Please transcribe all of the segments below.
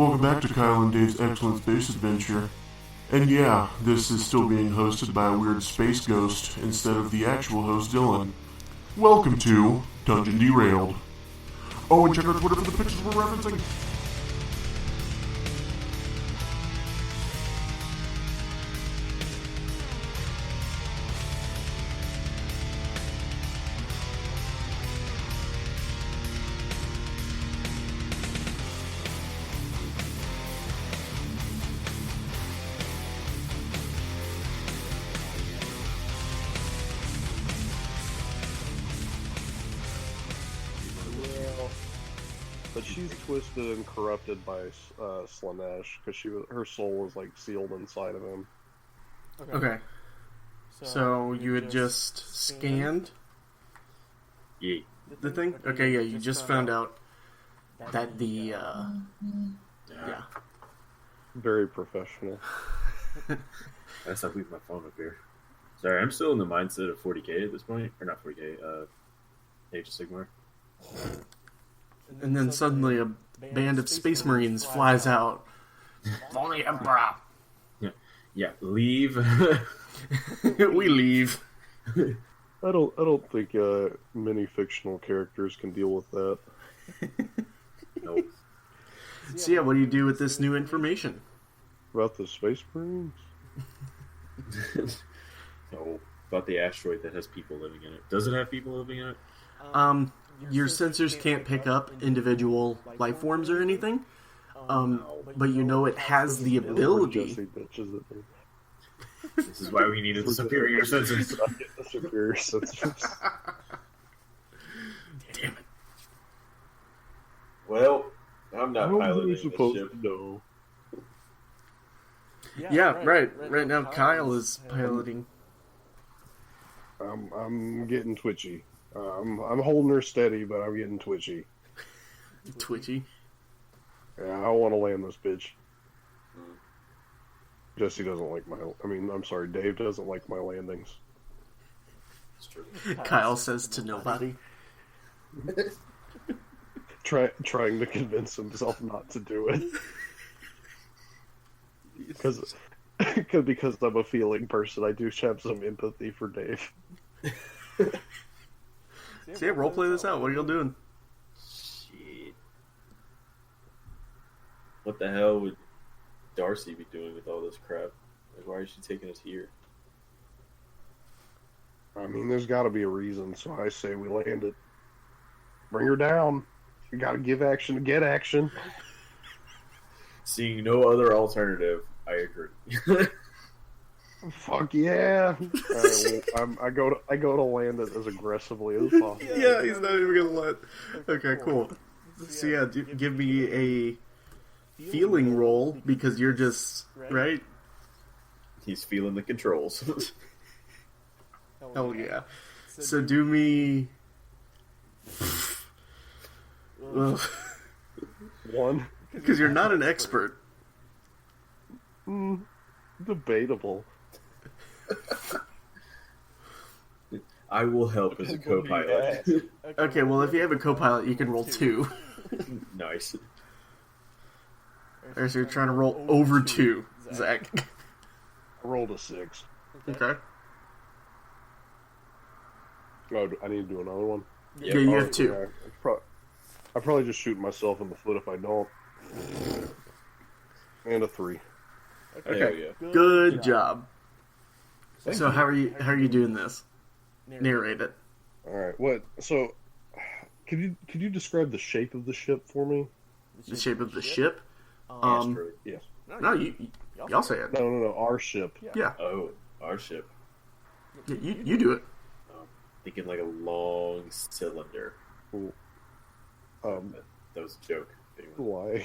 Welcome back to Kyle and Dave's Excellent Space Adventure. And yeah, this is still being hosted by a weird space ghost instead of the actual host, Dylan. Welcome to Dungeon Derailed. Oh, and check out Twitter for the pictures we're referencing. But she's twisted and corrupted by Slanesh because her soul was like sealed inside of him. Okay. So you had just scanned Yeah. the thing? Okay, yeah, you just found out that the, yeah. Very professional. I stopped leaving my phone up here. Sorry, I'm still in the mindset of 40k at this point. Or not 40k, Age of Sigmar. And then suddenly a band of space marines flies out. For the Emperor! Yeah, leave. We leave. I don't think many fictional characters can deal with that. Nope. So yeah, what do you do with this new information? About the Space Marines? No, about the asteroid that has people living in it. Does it have people living in it? Your sensors can't pick up individual life forms or anything. But you know it has the ability. This is why we needed the superior sensors. The superior sensors. Damn it. Well, I'm not piloting this supposed ship. to know. Yeah, right. Right now Kyle is piloting. I'm getting twitchy. I'm holding her steady, but I'm getting twitchy. Twitchy? Yeah, I want to land this bitch. Jesse doesn't like Dave doesn't like my landings. It's true. Kyle says to nobody. Trying to convince himself not to do it. Because I'm a feeling person, I do have some empathy for Dave. So yeah, roleplay this out. What are y'all doing? Shit. What the hell would Darcy be doing with all this crap? Like, why is she taking us here? I mean, there's got to be a reason, so I say we land it. Bring her down. You got to give action to get action. Seeing no other alternative, I agree. Fuck yeah! I go to land it as aggressively as possible. Yeah, he's not even gonna let. Okay, cool. So yeah, give me a feeling roll because you're just right. He's feeling the controls. Hell yeah! So do me. One. Because you're not an expert. Debatable. I will help as a co-pilot. Okay, well if you have a co-pilot, you can roll 2. Nice. Alright, so you're trying to roll over 2, Zach. I rolled a 6. Okay. Oh, I need to do another one? Yeah, you have 2. Yeah, I probably just shoot myself in the foot if I don't. And a 3. Okay. Good job. So how are you doing this? Narrate it. All right. What? So, could you describe the shape of the ship for me? The shape of the ship? Asteroid. Yes. No, y'all say it. No. Our ship. Yeah. Oh, our ship. Yeah, you do it. Thinking like a long cylinder. Cool. That was a joke. Why?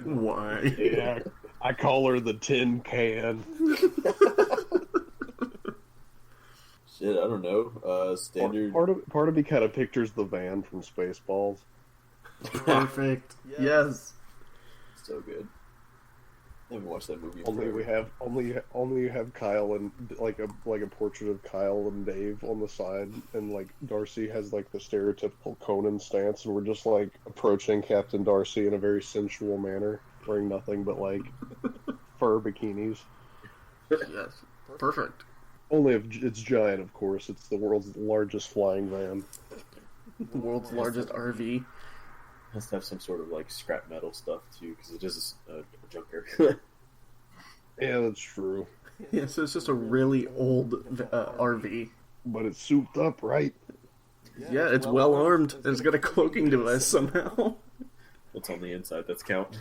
Why? Yeah. I call her the tin can. Shit, I don't know. Standard. Part of me kind of pictures the van from Spaceballs. Perfect. Yes. So good. I haven't watched that movie. Only you have Kyle and like a portrait of Kyle and Dave on the side, and like Darcy has like the stereotypical Conan stance, and we're just like approaching Captain Darcy in a very sensual manner, wearing nothing but like fur bikinis. Yes, perfect. Only if it's giant, of course. It's the world's largest flying van. The world's largest RV. Has to have some sort of like scrap metal stuff too, because it is a junker. Yeah, that's true. Yeah, so it's just a really old RV. But it's souped up, right? Yeah, it's well armed. It's got a cloaking device somehow. What's on the inside? That's count.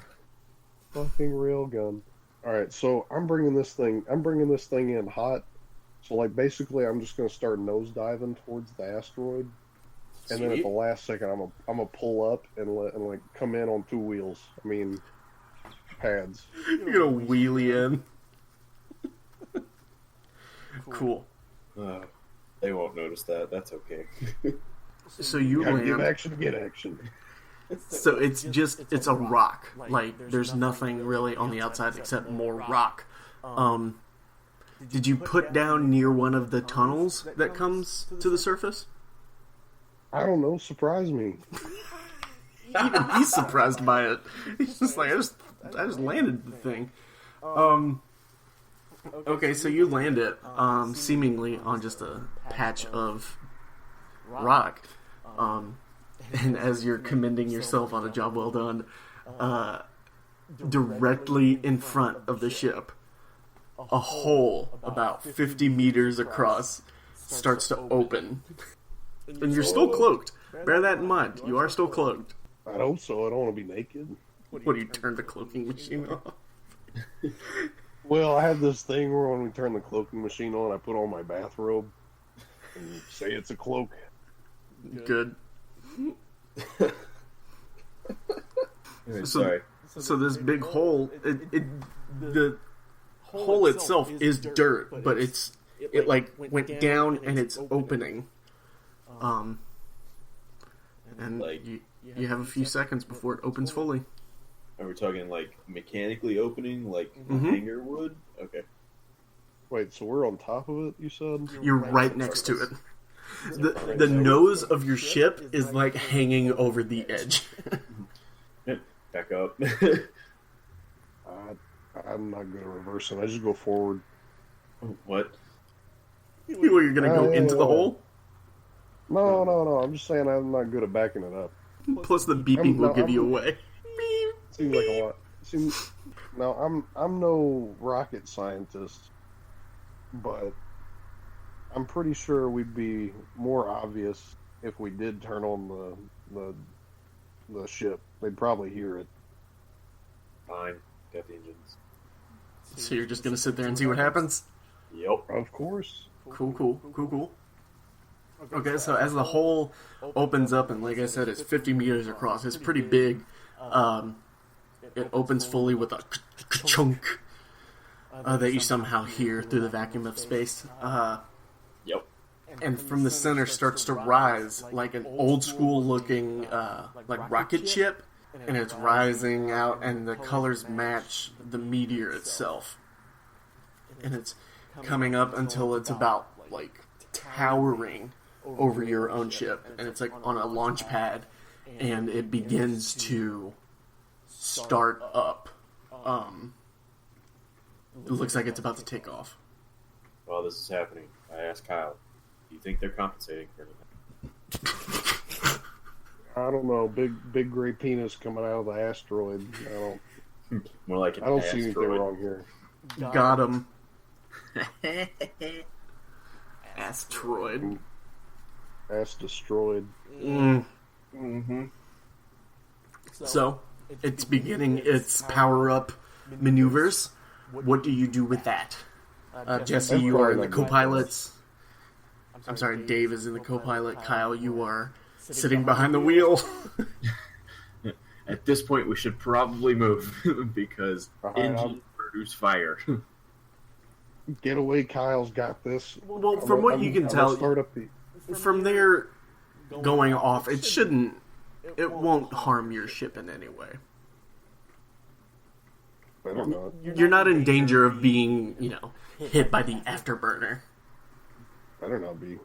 Fucking railgun. All right, so I'm bringing this thing in hot. So like basically, I'm just gonna start nosediving towards the asteroid, and then at the last second, I'm gonna pull up and like come in on two wheels. I mean, pads. You're gonna wheelie in. Cool. They won't notice that. That's okay. So you Gotta give land. action to get action. So it's a rock. Like there's nothing really on the outside except more rock. Did you put down near one of the tunnels that comes to the surface? I don't know. Surprise me. Even he's surprised by it. He's just like, I just landed the thing. Okay, so you land it, seemingly on just a patch of rock. And as you're commending yourself on a job well done, directly in front of the ship, a hole about 50 meters across starts to open. And you're still cloaked. Bear that in mind. You are still cloaked. I hope so. I don't want to be naked. What do you turn the cloaking machine off? Well, I have this thing where when we turn the cloaking machine on, I put on my bathrobe and say it's a cloak. Good. Sorry. So this big hole, the hole itself is dirt, but it like went down and it's opening. And Like- you have a few seconds before it opens fully. Are we talking like mechanically opening, like Mhm. hanger wood? Okay. Wait, so we're on top of it, you said? You're right next to it. The nose of your ship is like hanging over the edge. Back up. I'm not good at reversing. I just go forward. What? You're gonna go into the hole. No. I'm just saying I'm not good at backing it up. Plus the beeping will give you away. Seems like a lot. No, I'm no rocket scientist, but I'm pretty sure we'd be more obvious if we did turn on the ship. They'd probably hear it. Fine. Got the engines. So you're just gonna sit there and see what happens? Yep. Of course. Cool. Okay, so as the hole opens up, and like I said, it's 50 meters across. It's pretty big. It opens fully with a chunk that you somehow hear through the vacuum of space. Yep. And from the center starts to rise like an old school looking like rocket ship, and it's rising out, and the colors match the meteor itself. And it's coming up until it's about like towering over your own ship, and it's like on a launch pad, and it begins to start up. It looks like it's about to take off. While this is happening, I asked Kyle, do you think they're compensating for anything? I don't know. Big gray penis coming out of the asteroid. More like an I don't see anything asteroid. wrong here. Got him. Asteroid. Ass destroyed. Mm-hmm. So, it's beginning its power-up maneuvers. What do you do with that? Jesse, you are in the co-pilot. I'm sorry, Dave is in the co-pilot. Kyle, you are sitting behind the wheel. At this point, we should probably move because engines produce fire. Getaway Kyle's got this. Well, from what you can I'm tell, gonna start up from there going off, it won't harm your ship in any way. Better not. You're not in danger of being, hit by the afterburner. Better not be.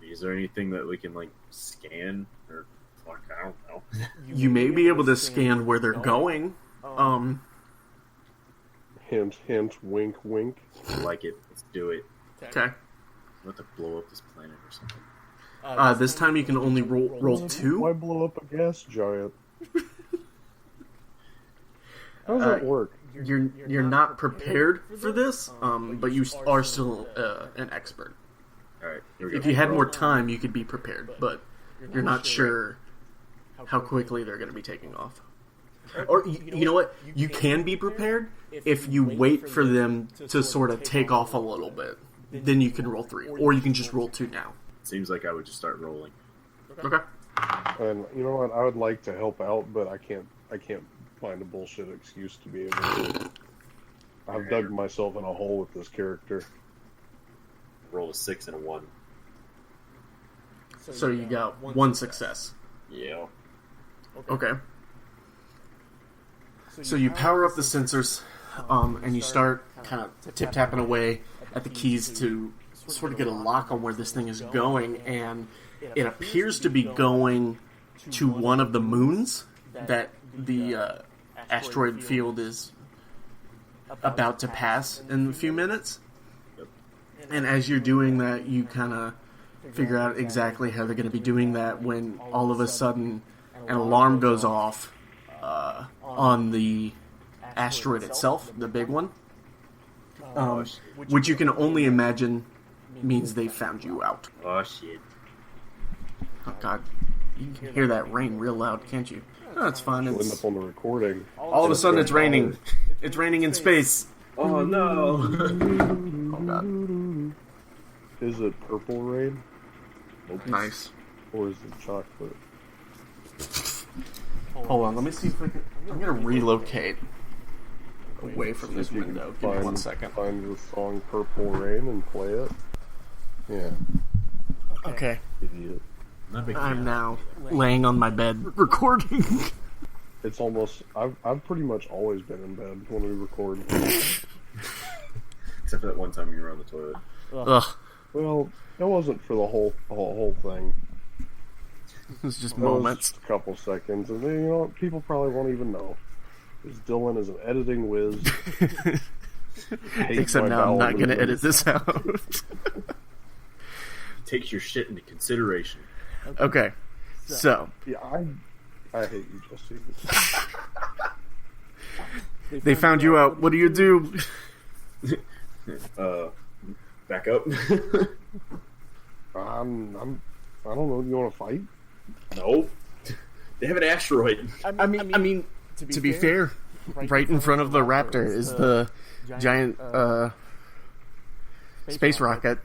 Is there anything that we can scan or I don't know? You may be able to scan where they're going. Hint, hint, wink, wink. I like it. Let's do it. Okay. We'll have to blow up this planet or something. This time you can only roll 2. Why blow up a gas giant? How does that work? You're not prepared for this, but you are still an expert. All right, here we go. If you had more time, you could be prepared, but you're not sure how quickly they're going to be taking off. Or, you know what? You can be prepared if you wait for them to sort of take off a little bit. Then you can roll 3. Or you can just roll 2 now. Seems like I would just start rolling. Okay. And you know what? I would like to help out, but I can't find a bullshit excuse to be able to. I've dug myself in a hole with this character. Roll a 6 and a 1. So you got 1 success. Yeah. Okay. So you power up the sensors, and you start kind of tip-tapping away at the keys to sort of get a lock on where this thing is going, and it appears to be going to one of the moons that the asteroid field is about to pass in a few minutes. And as you're doing that, you kind of figure out exactly how they're going to be doing that when all of a sudden an alarm goes off on the asteroid itself, the big one, which you can only imagine means they found you out. Oh, shit. Oh, God. You can hear that rain real loud, can't you? No, it's fine. It'll end up on the recording. All of a sudden, it's raining. It's raining in space. Oh, no. Oh, God. Is it purple rain? Nice. Or is it chocolate? Hold on, let me see if I can... I'm going to relocate away from this If you can window. Give me 1 second. Find the song Purple Rain and play it. Yeah. Okay. Idiot. Not a big I'm fan. now laying on my bed recording. It's almost... I've pretty much always been in bed when we record. Except for that one time you were on the toilet. Ugh. Well, it wasn't for the whole thing. It was just It was moments. just a couple seconds, and then, you know what? People probably won't even know. Because Dylan is an editing whiz. Hates Except my now I'm bowel not going to edit movements. this out. Takes your shit into consideration. Okay. So, Yeah, I hate you, Jesse. they found you out. What do you do? Back up. I don't know. You want to fight? No. They have an asteroid. I mean, to be fair, right in front of the Raptor is the giant space rocket.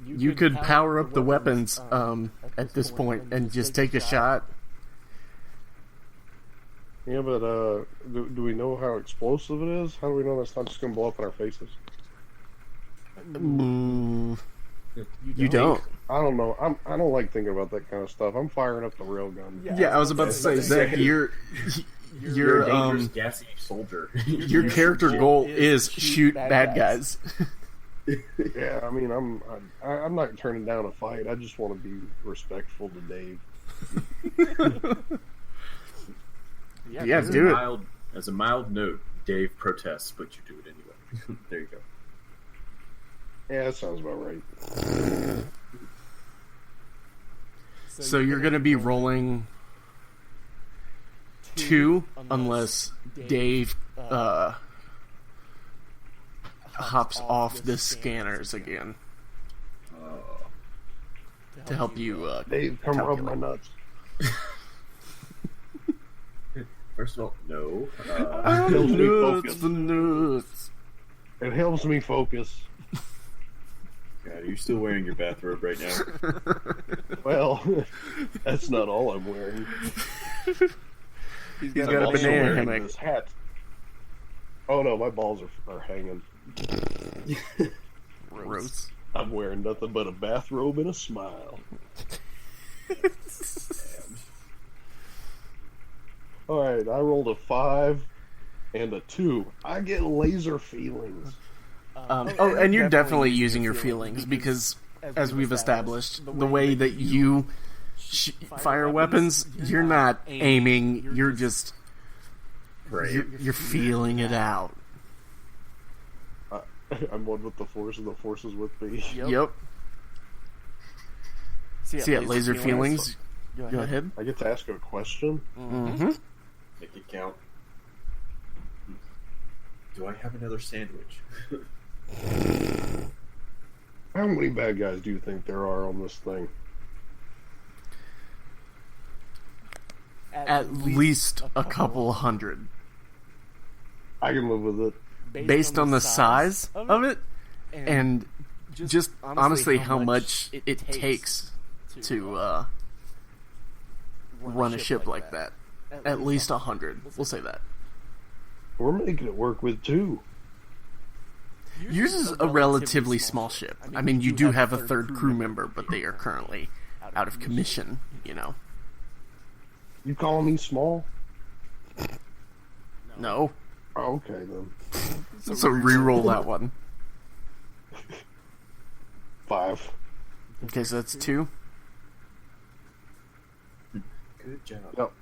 You could power up the weapons at this point and just take a shot. Yeah, but do we know how explosive it is? How do we know that's not just going to blow up in our faces? You don't. I don't know. I don't like thinking about that kind of stuff. I'm firing up the railgun. Yeah, I was about to say, Zach, You're your a dangerous, gassy soldier. your character goal is shoot bad guys. Yeah, I mean, I'm not turning down a fight. I just want to be respectful to Dave. Yeah, do it. As a mild note, Dave protests, but you do it anyway. There you go. Yeah, that sounds about right. So you're going to be rolling 2 unless Dave hops off the scanners again to help you Dave, come rub my calculate. nuts. First of all, no. Helps me focus. The nuts. It helps me focus. God, are you still wearing your bathrobe right now? Well, that's not all I'm wearing. He's got I'm a also banana wearing hammock. this hat. Oh no, my balls are hanging. Gross. I'm wearing nothing but a bathrobe and a smile. All right, I rolled a 5 and a 2. I get laser feelings. And you're definitely using your feelings because, as we've established, the way that you fire weapons, you're not aiming. You're just you're feeling it out. I'm one with the Force, and the Force is with me. Yep. See, at laser feelings. Go ahead. I get to ask a question. Mm-hmm. Make it count. Do I have another sandwich? How many bad guys do you think there are on this thing? At least a couple hundred. I can live with it. Based on the size of it, and just honestly how much it takes to run a ship like that. At least 100. We'll say that. We're making it work with 2. Yours is a relatively small ship. I mean, you do have a third crew member, but they are currently out of commission, you know. You calling me small? No. Oh, okay, then. So re-roll that one. 5. Okay, so that's 2. Good job. Yep.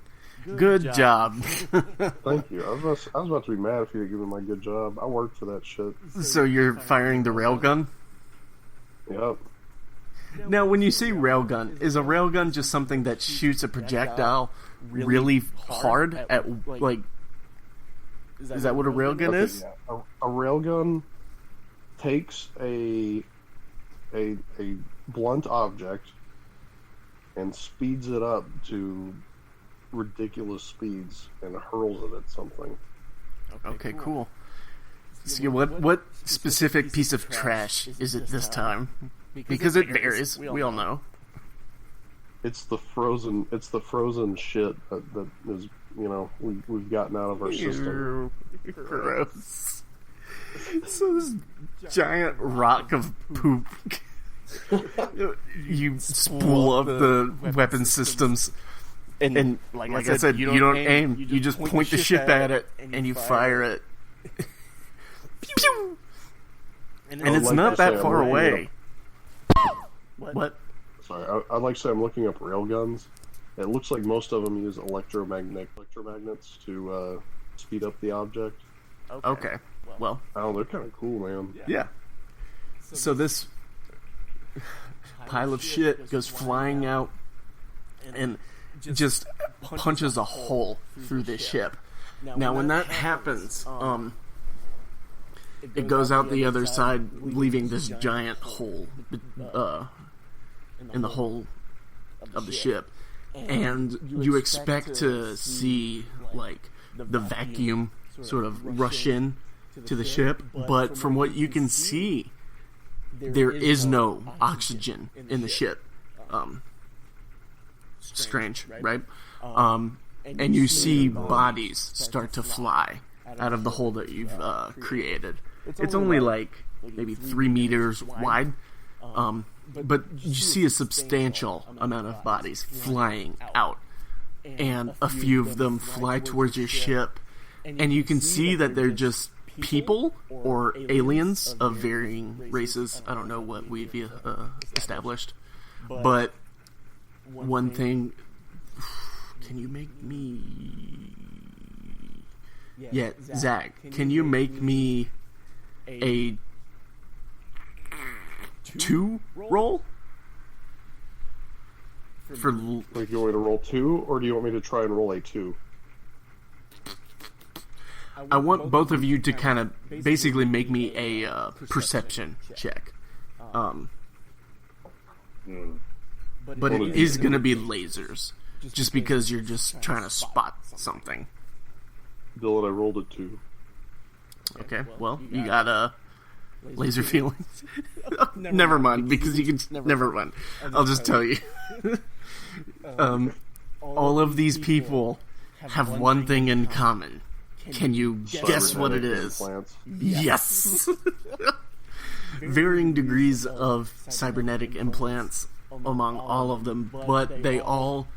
Good job. Thank you. I was about to be mad if you didn't give me my good job. I worked for that shit. So you're firing the railgun? Yep. Now, when you say railgun, is a railgun just something that shoots a projectile really hard at, like... Is that what a railgun is? Yeah. A railgun takes a blunt object and speeds it up to ridiculous speeds and hurls it at something. Okay, cool. So what specific piece of trash is it this time? Because it varies. We all know. It's the frozen shit that is, you know, we've gotten out of our system. Gross. So this giant rock of poop. You spool up the weapon systems, and like I said, you don't aim. You just point the ship at it, and you fire it. Pew! And it's like not to that say, far I'm away. What? Sorry, I'd like to say I'm looking up railguns. It looks like most of them use electromagnets to speed up the object. Okay. Well. Oh, they're kind of cool, man. Yeah. So this pile of shit goes flying out and just punches a hole through this ship. Now, when that happens, it goes out the other side, leaving this giant hole in the hull of the ship. And you expect to see, like, the vacuum sort of rush in to the ship, but from what you can see, there is no oxygen in the ship. Strange, right? And you see bodies start to fly out of the hole that you've created. It's only like maybe 3 meters wide, but you see a substantial amount of bodies flying out, and a few of them fly towards your ship, and you can see that they're just people or aliens of varying races. I don't know what we've established, but one thing, can you make me... Yeah, Zach, can you make me a 2 roll? For Like, you want me to roll 2, or do you want me to try and roll a 2? I want both of you to kind of basically make me a perception check. But it is going to be lasers, just because you're just trying to spot something. Dylan, I rolled a 2. Okay, well, you got laser feelings. Never mind, because you can never mind. I'll just tell you. All of these people have one thing in common. Can you guess what it is? Implants. Yes! Varying degrees of cybernetic implants among all of them, but they all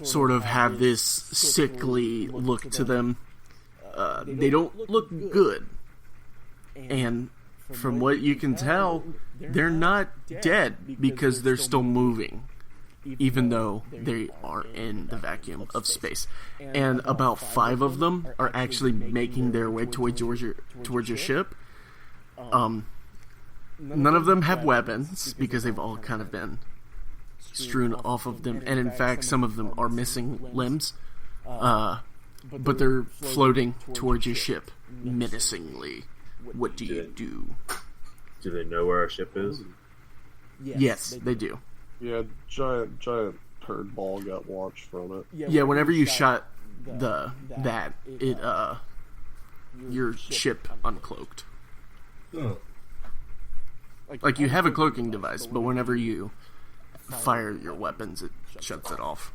sort of have this sickly look to them. They don't look good. And from what you can tell, they're not dead because they're still moving, even though they are in the vacuum of space. And about 5 of them are actually making their way towards your ship. None of them have weapons because they've all kind of been strewn off of them. And in fact, some of them are missing limbs. But they're floating towards your ship menacingly. What do you do? Do they know where our ship is? Yes, they do. Yeah, giant turd ball got launched from it. Yeah, whenever you shot your ship uncloaked. Oh. Like, you have a cloaking device, but whenever you fire your weapons, it shuts it off.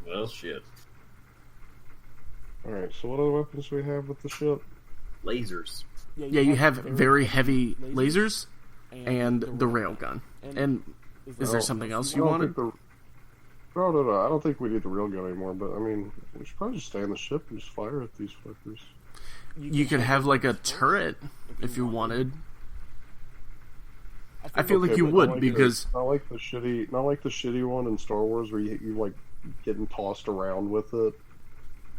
Well, shit. Alright, so what other weapons do we have with the ship? Lasers. Yeah, you have very heavy lasers and the railgun. And is there something else you wanted? No. I don't think we need the railgun anymore, but I mean, we should probably just stay on the ship and just fire at these fuckers. You could have like a turret if you wanted. I feel like you would because not like the shitty one in Star Wars where you like getting tossed around with it.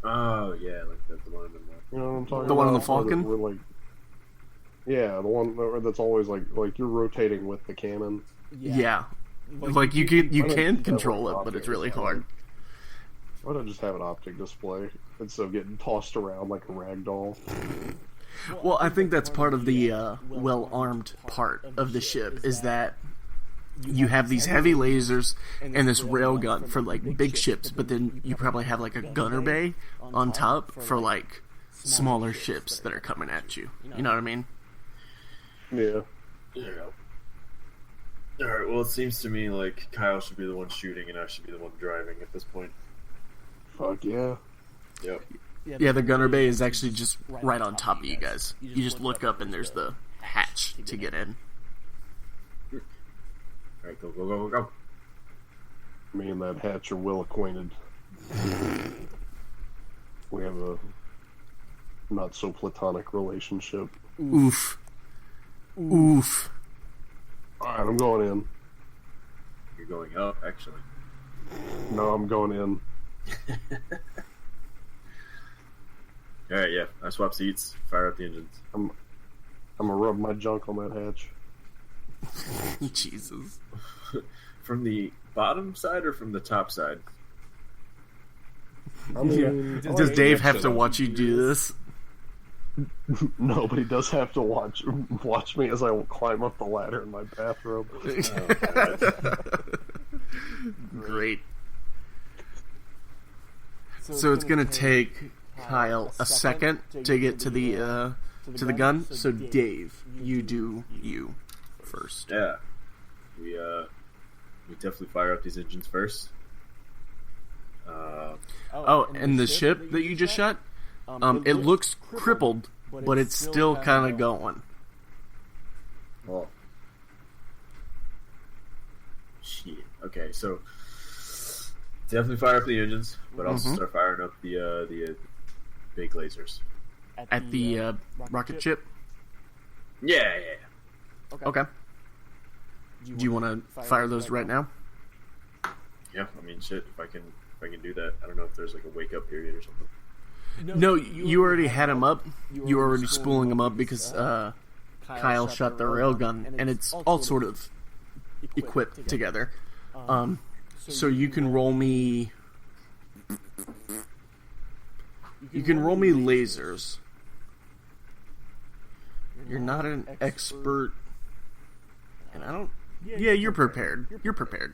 Oh yeah, like that's the one in the. You know what I'm talking about? The one on the Falcon? Yeah, the one that's always like you're rotating with the cannon. Yeah. Like you can control it, but it's really hard. Why don't I just have an optic display instead of getting tossed around like a rag doll? Well, I think that's part of the well-armed part of the ship, is that you have these heavy lasers and this railgun for like big ships, but then you probably have like a gunner bay on top for like smaller ships that are coming at you. You know what I mean? Yeah. Alright, well, it seems to me like Kyle should be the one shooting and I should be the one driving at this point. Fuck yeah. Yep. Yeah, the gunner bay is actually just right on top of you guys. You just look up and there's the hatch to get in. Alright, go. Me and that hatch are well acquainted. We have a not so platonic relationship. Oof. Alright, I'm going in. You're going up, actually. No, I'm going in. Alright, yeah. I swap seats. Fire up the engines. I'm gonna rub my junk on that hatch. Jesus. From the bottom side or from the top side? I mean, Does Dave have to watch you do this? No, but he does have to watch me as I climb up the ladder in my bathrobe. Great. So it's gonna take Kyle a second to get to the gun. So Dave, you do you first. Yeah. We definitely fire up these engines first. And the ship that you just shot, it looks crippled, but it's still kind of going. Well, shit. Okay, so definitely fire up the engines, but also start firing up the big lasers At the rocket ship? Yeah. Okay. Do you want to fire those right now? Yeah, I mean, shit. If I can do that, I don't know if there's like a wake up period or something. No, you already had them up. You were already spooling them up because Kyle shot the railgun, and it's all sort of equipped together. So you can roll me. You can roll me lasers. You're not an expert, and I don't. Yeah, you're prepared. You're prepared.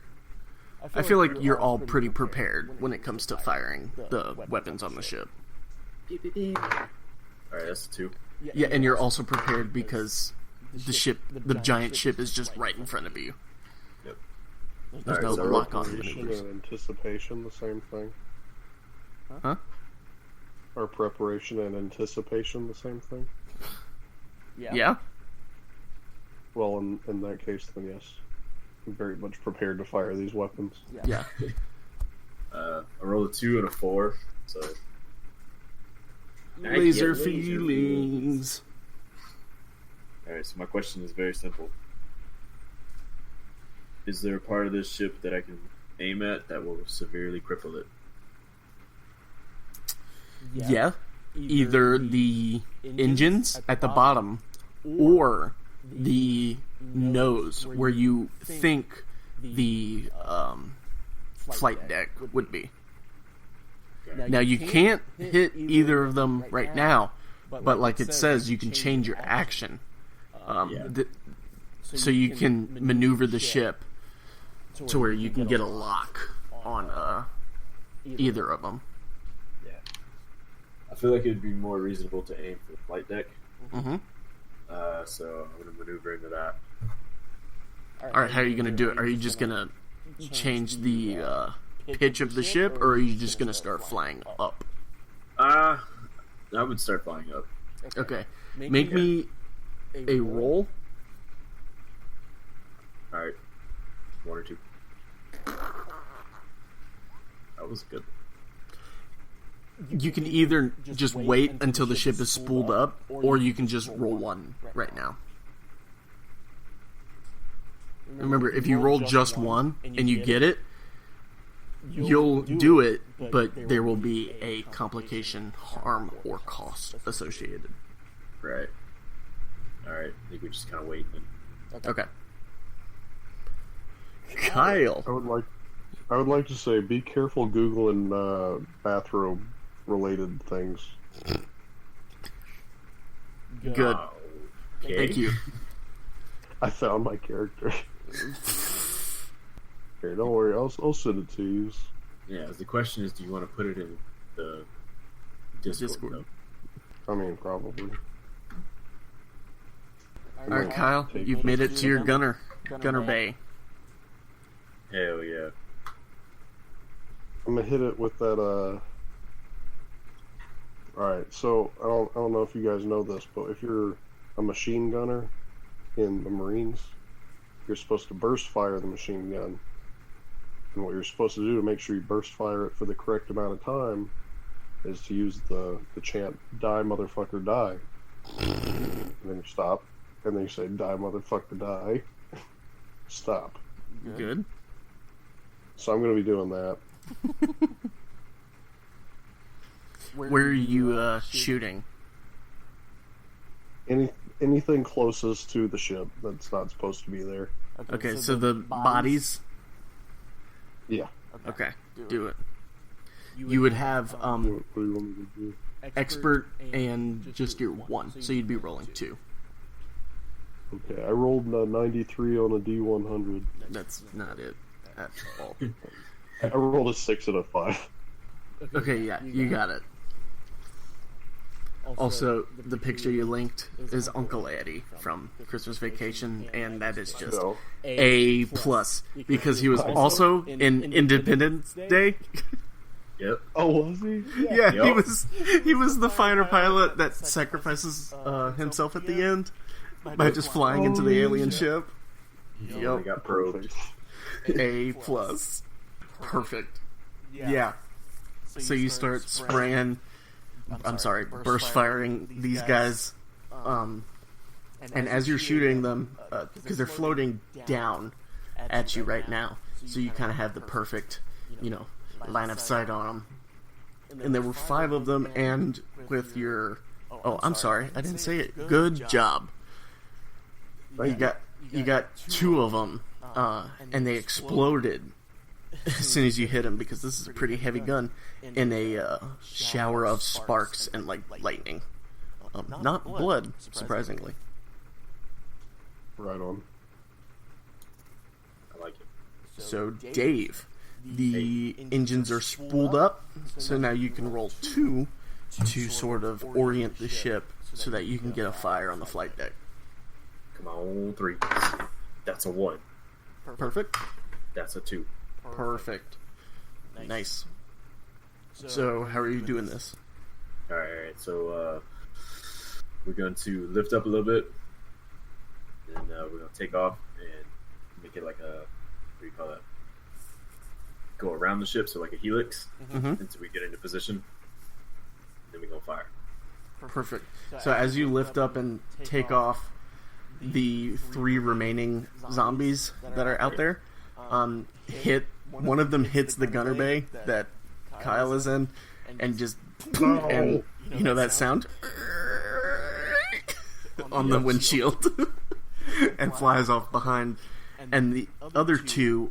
I feel like you're all pretty prepared when it comes to firing the weapons on the ship. Alright, that's 2. Yeah, and you're also prepared because the giant ship is just right in front of you. Yep. There's no so lock-on Preparation maneuvers. and anticipation, the same thing. Huh? Or preparation and anticipation, the same thing. Yeah? Well, in that case, then yes. I'm very much prepared to fire these weapons. Yeah. I rolled a 2 and a 4, so I Laser get feelings. All right, so my question is very simple: is there a part of this ship that I can aim at that will severely cripple it? Yeah. Either the engines at the bottom or the nose where you think the flight deck would be. Now, you can't hit either of them right now, but like it says, you can change your action. So you can maneuver the ship to where you can get a lock on either of them. Yeah. I feel like it would be more reasonable to aim for the flight deck. Mm-hmm. So I'm going to maneuver into that. All right, how are you going to do it? Are you just going to change the pitch of the ship, or are you just going to start flying up? I would start flying up. Okay. Make me a roll. All right. 1 or 2. That was good. You can either just wait until the ship is spooled up, or you can just roll 1 right now. Remember, if you roll just 1 and you get it, you'll do it, but there will be a complication, harm, or cost associated. Right. All right. I think we just kind of wait then. Okay. Kyle. I would like to say, be careful Googling bathrobe related things. Good. Okay. Thank you. I found my character. Here, don't worry, I'll send it to you. Yeah, the question is, do you want to put it in the Discord? Though? I mean, probably. All right, Kyle, you've made it to your gunner bay. Hell yeah. I'm gonna hit it with that. Alright, so I don't know if you guys know this, but if you're a machine gunner in the Marines, you're supposed to burst fire the machine gun. And what you're supposed to do to make sure you burst fire it for the correct amount of time is to use the chant, "Die, motherfucker, die." And then you stop, and then you say, "Die, motherfucker, die." Stop. Good. So I'm going to be doing that. Where are you shooting? Anything closest to the ship that's not supposed to be there. Okay, so the bodies? Yeah. Okay, do it. You would have What do you want me to do? expert and just your 1, so you'd be rolling 2. Okay, I rolled a 93 on a D100. That's not it at all. I rolled a 6 and a 5. Okay, yeah, you got it. Also, the picture you linked is Uncle Eddie from Christmas Vacation, and that is just So, A+, because he was also in Independence Day. Yep. oh, was he? Yeah, Yep. he was the fighter pilot that sacrifices himself at the end by just flying into the alien ship. I Yep, got probed. A+. Perfect. Yeah. So you start spraying, burst firing these guys, and as you're shooting them, because they're floating down at you right now, so you kind of have the perfect, line of sight on them. And there were 5 of them, and with your, I'm sorry, I didn't say it. Good job. You got 2 of them, and they exploded as soon as you hit them, because this is a pretty heavy gun, in a shower of sparks and lightning. Not blood, surprisingly. Right on. I like it. So, Dave, the engines are spooled up, so now you can roll 2 to sort of orient the ship so that you can get a fire on the flight deck. Come on, 3. That's a 1. Perfect. That's a 2. Perfect. Nice. So, how are you doing this? Alright, so we're going to lift up a little bit, and we're going to take off and make it like a, what do you call that? go around the ship, so like a helix, Mm-hmm. until we get into position. Then we go fire. Perfect. So as you lift up and take off the 3 remaining zombies that are out there, one of them hits the gunner bay that Kyle is in, and just and you know that sound on the windshield, and flies off behind. And the other 2,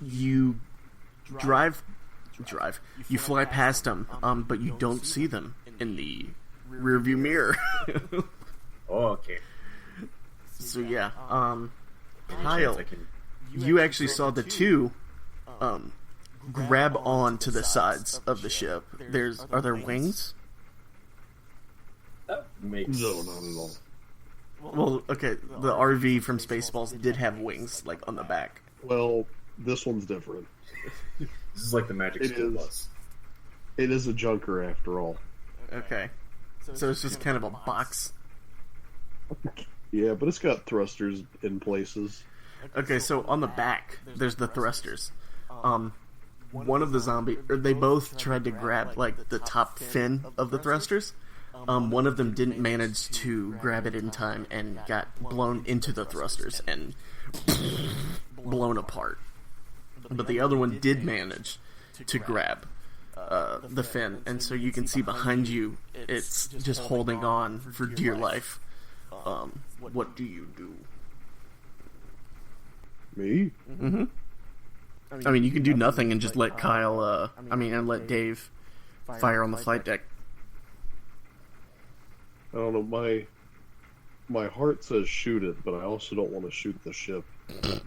you you fly past them, but you don't see them in the rearview mirror. Oh, okay. So yeah, Any Kyle, chance I can... you actually saw the 2 grab on to the sides of the ship. Are there wings? That makes... No, not at all. Well, okay, the RV from Spaceballs did have wings, like, on the back. Well, this one's different. This is like the Magic It School is. Bus. It is a junker after all. Okay. So it's just kind of a box. Yeah, but it's got thrusters in places. Okay, so on the back, there's the thrusters. One of the they both tried to grab, like, the top fin of the thrusters. One of them didn't manage to grab it in time and got blown into the thrusters and blown apart. But the other one did manage to grab the fin, and so you can see behind you, it's just holding on for dear life. What do you do? Me? Mm-hmm. I mean, you can do nothing and just let Kyle, and let Dave fire on the flight deck. I don't know, my heart says shoot it, but I also don't want to shoot the ship.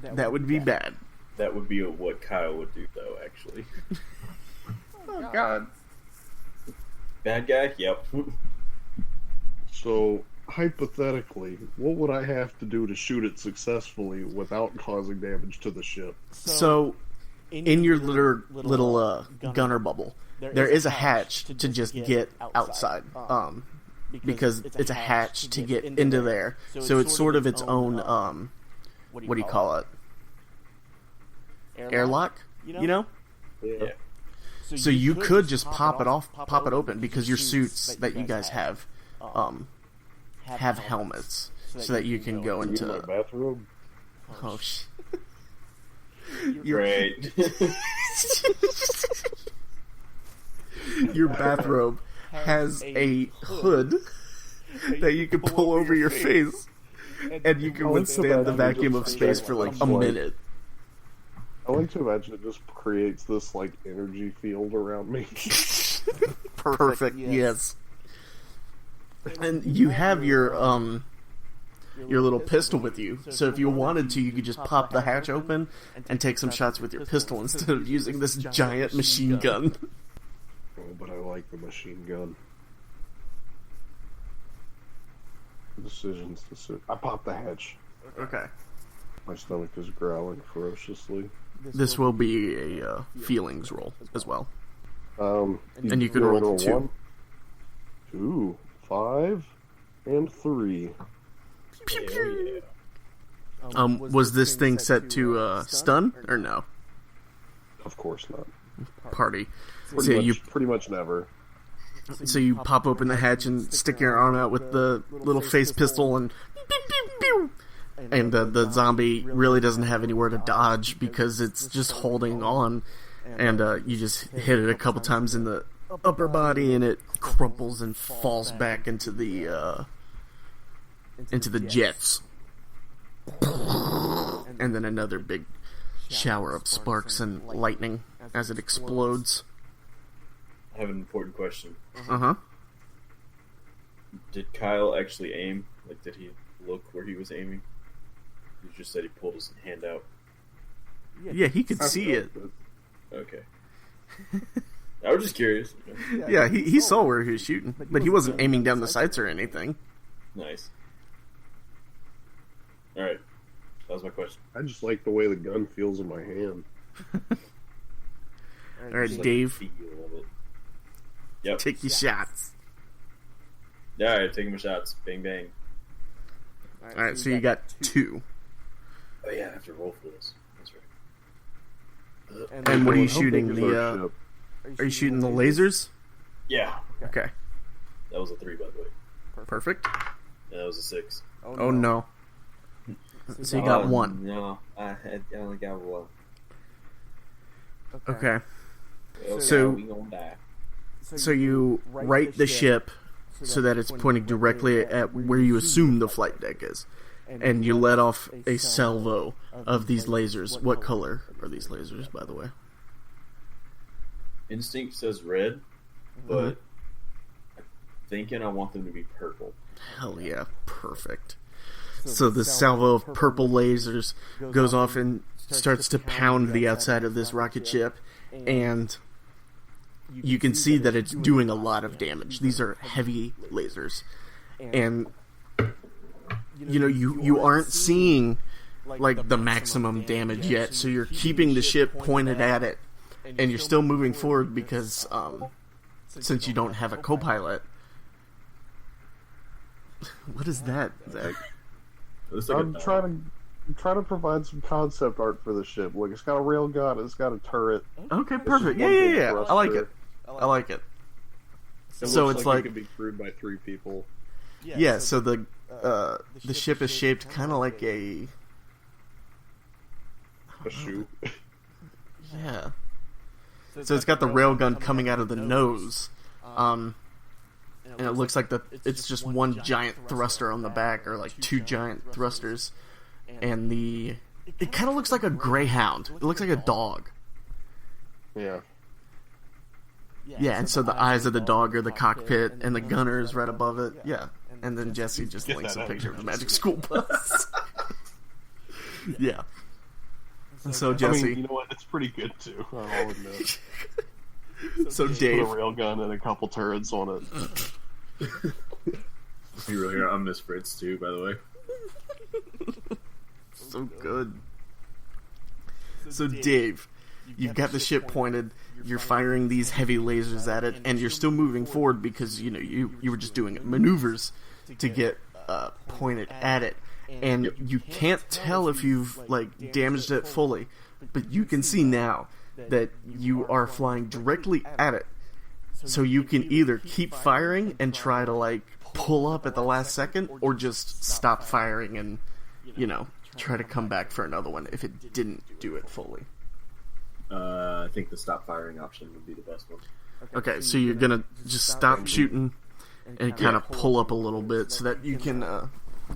That would be bad. That would be what Kyle would do, though, actually. Oh, God. Bad guy? Yep. So, hypothetically, what would I have to do to shoot it successfully without causing damage to the ship? So, in your little gunner bubble, there is a hatch to just get outside. Because it's a hatch to get into there. So it's sort of its own, what do you call it? Airlock? You know? Yeah. So you could just pop it open, because your suits that you guys have helmets, so that you can go into my bathrobe. Oh shit! Great. Your bathrobe has a hood that you can pull over your face, and you can withstand the vacuum of space for like a minute. I like to imagine it just creates this like energy field around me. Perfect. Yes. And you have your little pistol with you, so if you wanted to, you could just pop the hatch open and take some shots with your pistol instead of using this giant machine gun. Oh, but I like the machine gun. Decisions. I popped the hatch. Okay. My stomach is growling ferociously. This will be a feelings roll as well. And you can roll 2. 1, 2, 5, and 3. Pew, pew. Was this thing set to stun or no? Of course not. Party. Pretty much never. So you pop open the hatch and stick your arm out with the little face pistol and pew, pew, pew. And the zombie really doesn't have anywhere to dodge because it's just holding on, and you just hit it a couple times in the upper body, and it crumples and falls back into the jets. And then another big shower of sparks and lightning as it explodes. I have an important question. Uh-huh. Did Kyle actually aim? Like, did he look where he was aiming? You just said he pulled his hand out. Yeah, he could see it. Okay. I was just curious. Yeah, he saw where he was shooting, but he wasn't aiming down the sights or anything. Nice. Alright. That was my question. I just like the way the gun feels in my hand. Alright, Just like Dave, the feel of it. Yep. take your shots. Yeah, alright, taking my shots. Bang, bang. Alright, so you got 2. Oh yeah, I have to roll for this. That's right. And what are you How shooting? big is our ship? Are you shooting the lasers? Yeah, Okay, that was a 3, by the way. perfect. Yeah, that was a 6. Oh no. So you got one. No, I only got one. Okay. Well, So- we gonna die. So you right the ship so that it's pointing directly at where you assume the flight deck is. And you let off a salvo of these lasers. What color are these lasers, by the way? Instinct says red, but I'm thinking I want them to be purple. Hell yeah, perfect. So the salvo of purple lasers goes off and starts to pound the outside of this rocket ship, and you can see that it's doing a lot of damage. These are heavy lasers, and you aren't seeing like the maximum damage yet, so you're keeping the ship pointed at it, and you're still moving forward because since you don't have a co-pilot. What is that, Zach? It looks like I'm trying to provide some concept art for the ship. Like, it's got a rail gun, it's got a turret. Okay, perfect. This is one big Yeah. I like thruster. it. I like it. It So looks it's like like it could be crewed by 3 people. yeah. So the ship is shaped kind of like a A shoot. yeah. So it's got the railgun coming out of the nose, and it looks like it's just one giant thruster on the back, or like 2 giant thrusters, and it kind of looks like a greyhound. It looks like a dog. Yeah. Yeah, and so the eyes of the dog are the cockpit, and the gunner is right above it. Yeah, and then Jesse just Get links that a out. picture of the magic school bus. Yeah. And so I Jesse, mean, you know what? It's pretty good too. I'll admit. so Put a Dave, rail gun and a couple turrets on it. You really are. I miss Fritz too, by the way. so good. So Dave, you've got the ship pointed. You're firing these heavy lasers at it, and you're still moving forward because you were just doing maneuvers to get pointed at it, and you can't tell if you've like damaged it fully, but you can see now that you are flying directly at it. So you can either keep firing and try to like pull up at the last second, or just stop firing and try to come back for another one if it didn't do it fully. I think the stop firing option would be the best one. Okay, so you're gonna just stop shooting and kind of pull up a little bit so that you can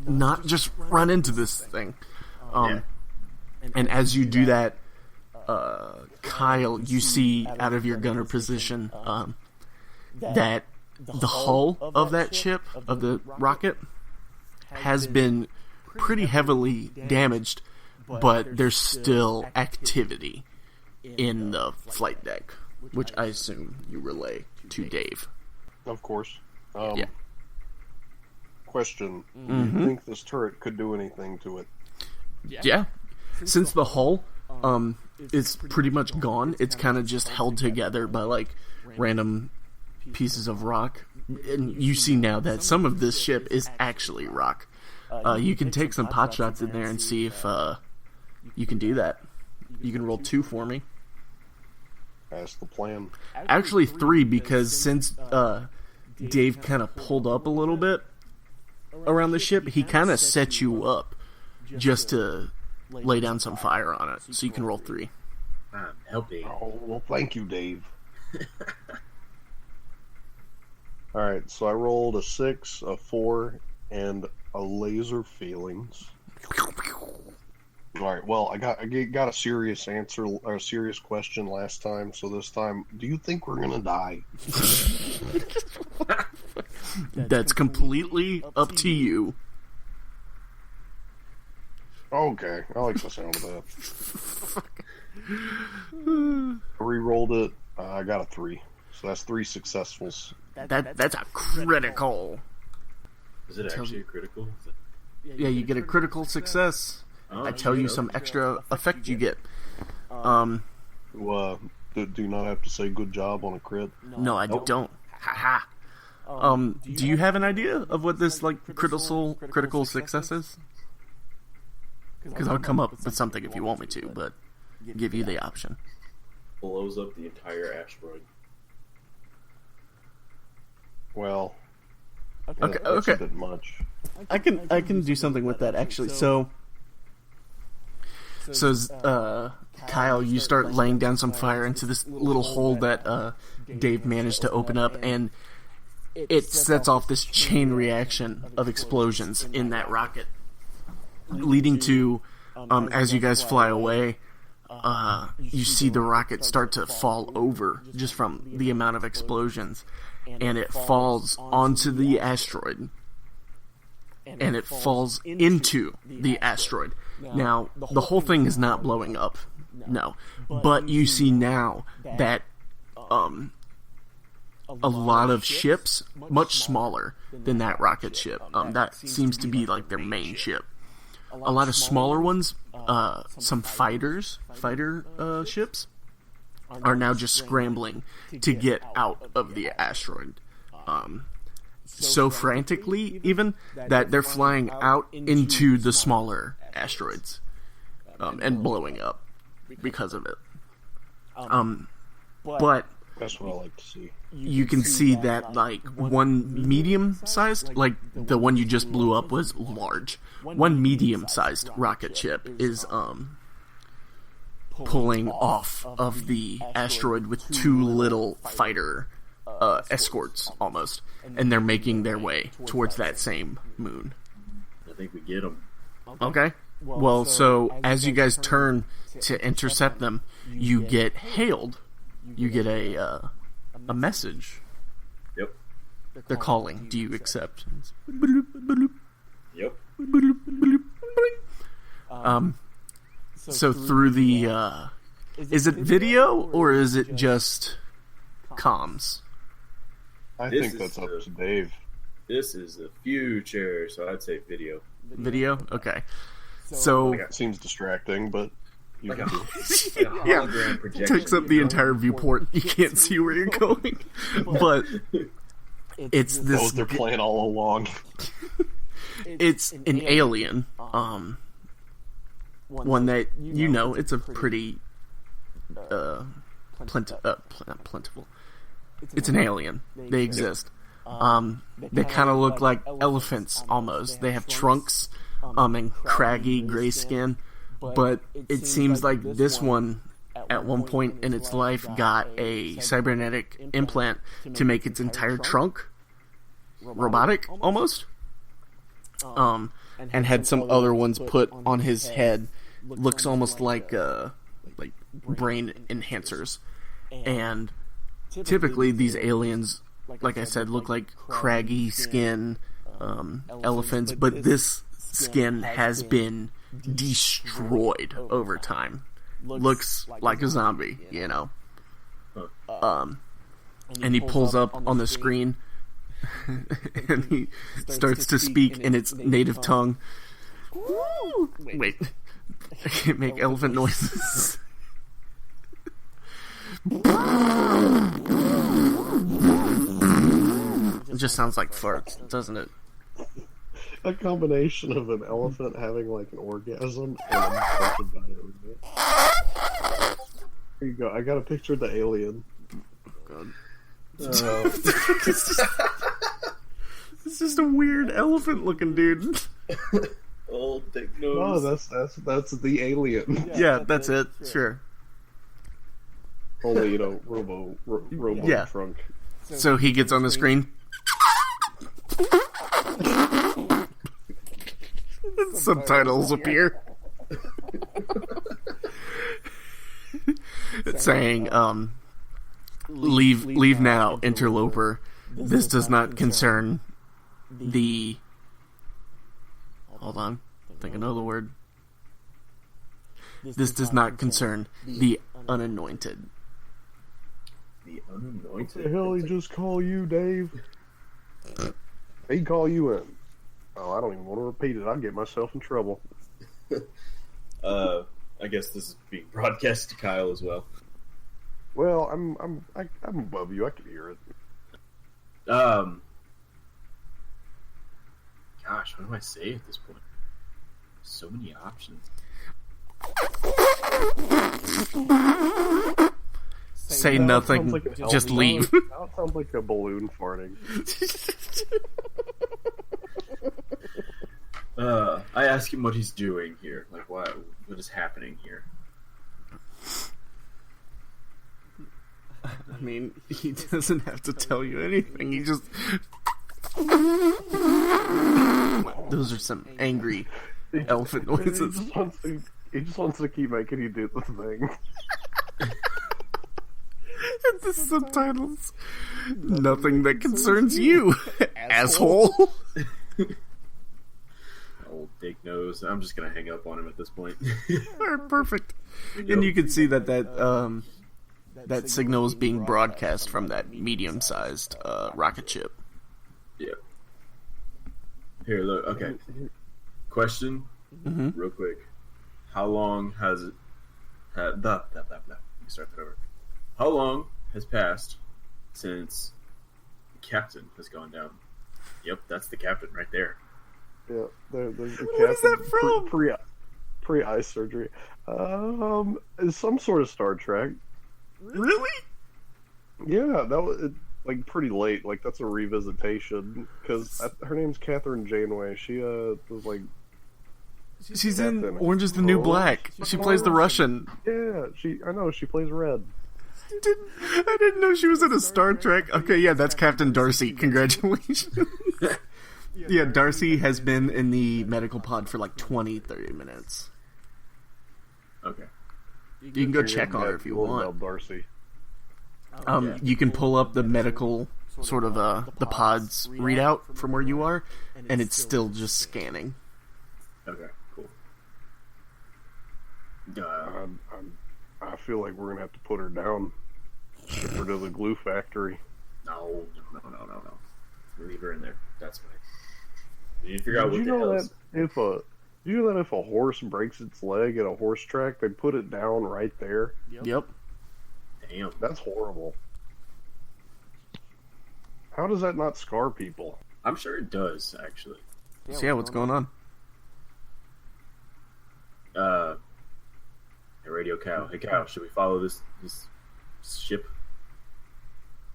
not just run into this thing. And as you do that, Kyle, you see out of your gunner position that the hull of that ship, of the rocket, has been pretty heavily damaged, but there's still activity in the flight deck, which I assume you relay to Dave. Of course. Yeah. Question: Do you think this turret could do anything to it? Yeah. Since the hull is pretty much gone, it's kind of just held together by like random pieces of rock. And you see now that some of this ship is actually rock. You can take some pot shots in there and see if you can do that. You can roll 2 for me. That's the plan. Actually 3, because since Dave kind of pulled up a little bit around the ship, he kind of set you up just to lay down some fire on it. So you can roll 3. I'm helping. Oh, well, thank you, Dave. Alright, so I rolled a 6, a 4, and a laser feelings. Alright, well, I got a serious answer, or a serious question last time, so this time, do you think we're gonna die? That's completely up to you. Okay, I like the sound of that. I re-rolled it, I got a 3. So that's 3 successfuls. That's a critical. Is it actually a critical? Yeah, you get a critical success. I tell you some extra effect you get. Do you not have to say good job on a crit? No, I don't. Haha. Do you have an idea of what this like critical success is? Because I'll come up with something if you want me to, but give you the option. blows up the entire asteroid. Well, Okay, yeah, that's okay. a bit much. I can do something with that actually. So Kyle, you start laying down some fire into this little hole that Dave managed to open up, and it sets off this chain reaction of explosions in that rocket, leading to, as you guys fly away, you see the rocket start to fall over just from the amount of explosions, and it falls onto the asteroid, and it falls into the asteroid. Now, the whole thing is not blowing up, no, but you see now that a lot of ships, much smaller than that rocket ship, that seems to be like their main ship. A lot of smaller ones, some fighter ships, are now just scrambling to get out of the asteroid. So frantically, even, that they're flying out into the smaller asteroids and blowing up because of it. But That's what I like to see. you can see that, like, one medium-sized, like, the one you just blew up was large. One medium-sized rocket ship is, pulling off of the asteroid with two little fighter escorts, almost. And they're making their way towards that same moon. I think we get them. Okay? Well, so, as you guys turn to intercept them, you get hailed. You get a message. Yep. They're calling. Do you accept? Yep. So through the, is it video or is it just comms? I This think is that's up the- to Dave. This is the future, so I'd say video. Video? Okay. So, It seems distracting, but you Like can a, do like a yeah, hologram it projection. takes up the entire viewport. You can't see where you're going. But it's Oh, this, they're playing all along. it's an alien, one that, you know, it's a pretty, not plentiful. It's an alien. They exist. They kind of look like elephants, almost. They have trunks, and craggy gray skin. But it seems like this one, at one point in its life, got a cybernetic implant to make its entire trunk robotic, almost. And had some other ones put on his head. Looks almost like brain enhancers. And typically these aliens, like I said, look like craggy skin elephants, but this skin has been destroyed over time. Looks like a zombie, you know. And he pulls up on the screen and he starts to speak in its native tongue. Wait, I can't make elephant noises. It just sounds like farts, doesn't it? A combination of an elephant having like an orgasm and a bunch of diarrhea. Here you go. I got a picture of the alien. God. It's just a weird elephant-looking dude. Old dick No, nose. that's the alien. Yeah, that's it. Sure. Only robo Yeah. trunk. So he gets on the screen. Subtitles appear. It's saying, leave now, interloper. This does not concern the... Hold on. Think another word. This does not concern the unanointed. The What the unanointed. hell he just call you, Dave? He call you in. Oh, I don't even want to repeat it. I'll get myself in trouble. I guess this is being broadcast to Kyle as well. Well, I'm above you. I can hear it. Gosh, what do I say at this point? So many options. say Now it nothing, sounds like an just elf. leave. Now it sounds like a balloon farting. I ask him what he's doing here. Like, what is happening here? I mean, he doesn't have to tell you anything. He just... Those are some angry elephant noises. He just wants to keep making you do the thing. And the subtitles. Nothing that concerns you, asshole. Old dick nose. I'm just gonna hang up on him at this point. Alright, perfect. And you can see that signal is being broadcast from that medium-sized rocket ship. Yeah. Here, look. Okay. Question, real quick. How long has it? Let me start that over. How long has passed since the captain has gone down? Yep, that's the captain right there. Yeah, there's the What is that captain from? pre-eye surgery. It's some sort of Star Trek. Really? Yeah, that was like pretty late. Like that's a revisitation because her name's Catherine Janeway. She was like She's in Captain Orange is the New Black. She plays the Russian. yeah. I know she plays Red. I didn't know she was in a Star Trek. Okay, yeah, that's Captain Darcy. Congratulations. Yeah, Darcy has been in the medical pod for like 20-30 minutes. Okay. You can go check on her if you want. Darcy. You can pull up the medical sort of the pod's readout from where you are, and it's still just scanning. Okay. Cool. I feel like we're gonna have to put her down. Ship her to the glue factory. No. Leave her in there. That's fine. You need to figure out Did what you the know hell. that if a horse breaks its leg at a horse track, they put it down right there? Yep. Damn. That's horrible. How does that not scar people? I'm sure it does, actually. So yeah, what's going on? Hey, Radio Cow. Hey, Cow, should we follow this ship?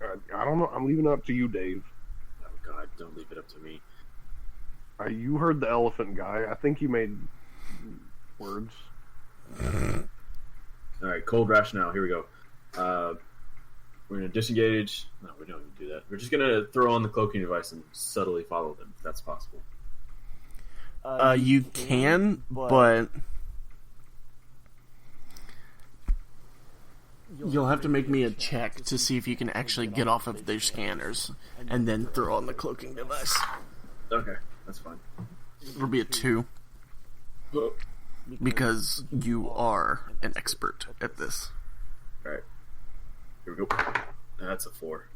I don't know. I'm leaving it up to you, Dave. Oh, God, don't leave it up to me. You heard the elephant guy. I think you made words. Alright, cold rationale. Here we go. We're going to disengage. No, we don't even do that. We're just going to throw on the cloaking device and subtly follow them, if that's possible. You can, but you'll have to make me a check to see if you can actually get off of their scanners and then throw on the cloaking device. Okay, that's fine. It'll be a 2 because you are an expert at this. Alright. Here we go. That's a 4.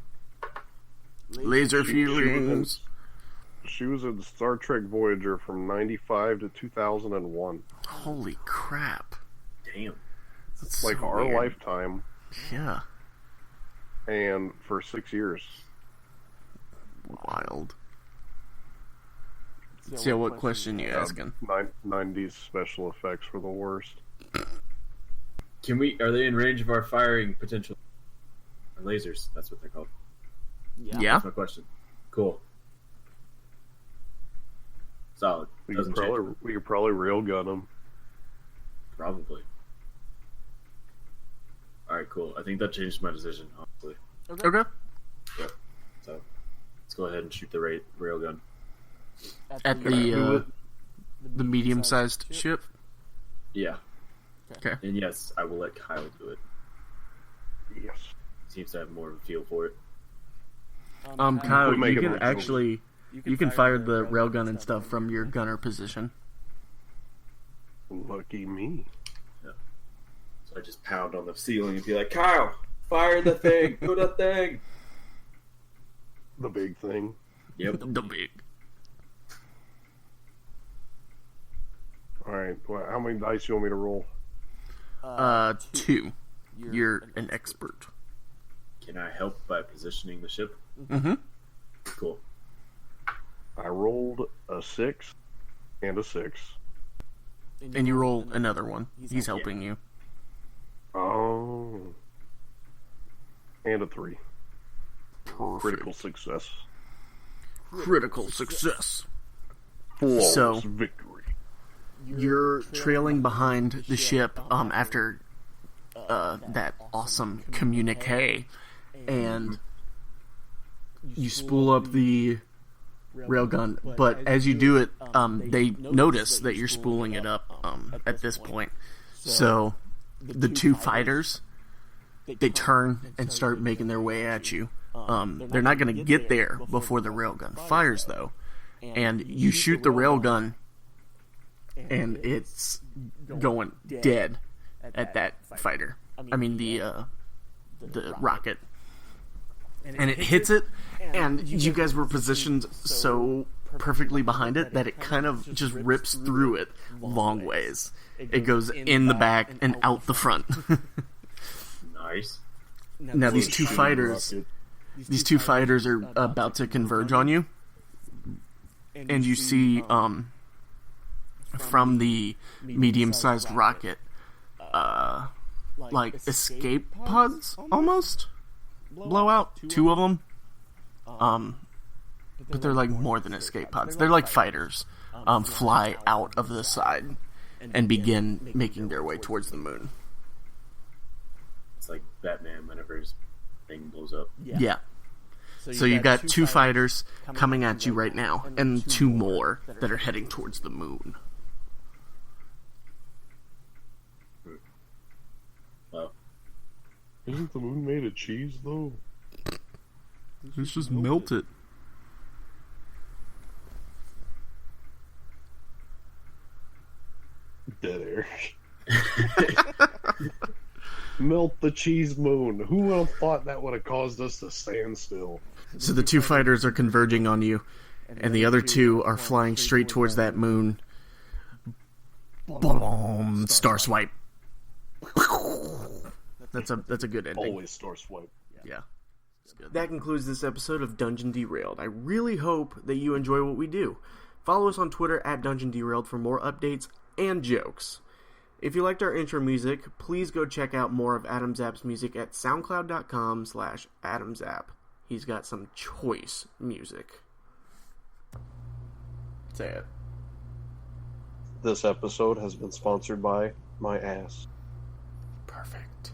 Laser feelings. She was in Star Trek Voyager from 95 to 2001. Holy crap. Damn. That's Like so our weird. lifetime, Yeah. and for 6 years. Wild. So yeah, what question you asking? 90s special effects were the worst. Are they in range of our firing potential? Our lasers, that's what they're called. Yeah? That's my question. Cool. Solid. We Doesn't could change. probably railgun them. Probably. Alright, cool. I think that changed my decision, honestly. Okay. Yep. So, let's go ahead and shoot the railgun. At the medium-sized ship? Yeah. Okay. And yes, I will let Kyle do it. Yes. Seems to have more of a feel for it. Kyle, We'll make you it can look actually... You can fire the railgun and stuff from your gunner position. Lucky me. So I just pound on the ceiling and be like, Kyle, fire the thing! Do the thing! The big thing. Yep. The big. Alright, well, how many dice you want me to roll? 2. You're an expert. Can I help by positioning the ship? Mm-hmm. Cool. I rolled a 6 and a 6. And you roll another one. He's helping you. Oh. And a 3. Perfect. Critical success. Critical success. Flawless So- victory. You're trailing behind the ship after that awesome communique, and you spool up the railgun. But as you do it, they notice that you're spooling it up at this point. So the two fighters, they turn and start making their way at you. They're not going to get there before the railgun fires, though. And you shoot the railgun, and it's going dead at that fighter. I mean, the rocket. And it hits it, and you guys were positioned so perfectly behind it that it kind of just rips through it long ways. It goes in the back and out the front. Nice. Now these two fighters are about to converge on you, and you see from the medium-sized rocket like escape pods almost blow out, 2 of them, but they're like more than escape pods. They're like fighters fly out of the side and begin making their way towards the moon. It's like Batman whenever his thing blows up. Yeah. So you got 2 fighters coming at you right now, and 2 more that are heading towards the moon. Well, Isn't the moon made of cheese, though? Let's just melt it. Dead air. Melt the cheese moon. Who would have thought that would have caused us to stand still? So the 2 fighters are converging on you, and the other 2 are flying straight towards that moon. Boom! Star swipe. That's a good ending. Always star swipe. Yeah. That concludes this episode of Dungeon Derailed. I really hope that you enjoy what we do. Follow us on Twitter at Dungeon Derailed for more updates and jokes. If you liked our intro music, please go check out more of Adam Zapp's music at soundcloud.com/AdamZapp. He's got some choice music. Say it. This episode has been sponsored by my ass. Perfect.